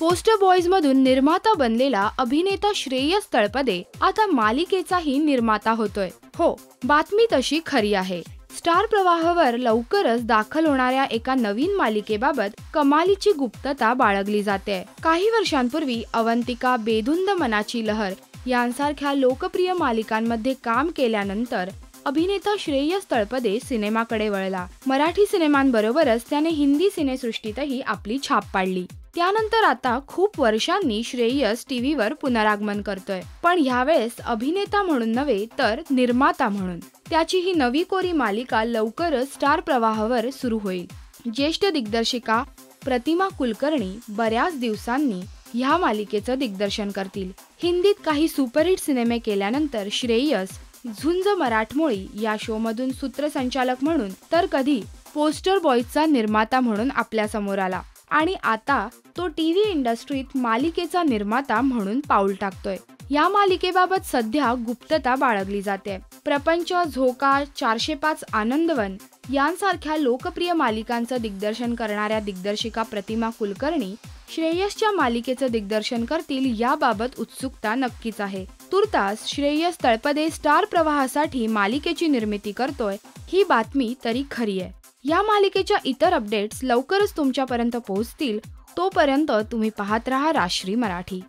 Poster boys मधून निर्माता बनलेला अभिनेता श्रेयस तळपदे आता मालिकेचाही निर्माता होतोय। हो, बातमी तशी खरी आहे। स्टार प्रवाहावर लवकरच दाखल होणाऱ्या एका नवीन मालिकेबाबत कमालीची गुप्तता बाळगली जाते। काही वर्षांपूर्वी अवंतिका, बेधुंद मनाची लहर यांसारख्या लोकप्रिय मालिकांमध्ये काम केल्यानंतर अभिनेता श्रेयस तळपदे सिनेमाकडे वळला। मराठी सिनेमांबरोबरच त्याने हिंदी सिनेसृष्टीतही आपली छाप पाडली। त्यानंतर आता खूप वर्षांनी श्रेयस टीव्हीवर पुनरागमन करतोय, पण यावेळेस अभिनेता म्हणून नव्हे तर निर्माता म्हणून। त्याची ही नवी कोरी मालिका लवकरच स्टार प्रवाहावर सुरू होईल। ज्येष्ठ दिग्दर्शिका प्रतिमा कुलकर्णी बऱ्याच दिवसांनी ह्या मालिकेचं दिग्दर्शन करतील। हिंदीत काही सुपरहिट सिनेमे केल्यानंतर श्रेयस झुंज मराठमोळी या शो मधून सूत्रसंचालक म्हणून तर कधी पोस्टर बॉयजचा निर्माता म्हणून आपल्या समोर आला आणि आता तो टीव्ही इंडस्ट्रीत मालिकेचा निर्माता म्हणून पाऊल टाकतोय। या मालिकेबाबत सध्या गुप्तता बाळगली जाते। प्रपंच, झोका, 405 आनंदवन यांसारख्या लोकप्रिय मालिकांचं दिग्दर्शन करणाऱ्या दिग्दर्शिका प्रतिमा कुलकर्णी श्रेयसच्या मालिकेचं दिग्दर्शन करतील याबाबत उत्सुकता नक्कीच आहे। तुर्तास श्रेयस तळपदे स्टार प्रवाहासाठी मालिकेची निर्मिती करतोय ही बातमी तरी खरी आहे। या मालिकेच्या इतर अपडेट्स लवकरच तुमच्यापर्यंत पोहोचतील। तोपर्यंत तुम्ही पाहत राहा राजश्री मराठी।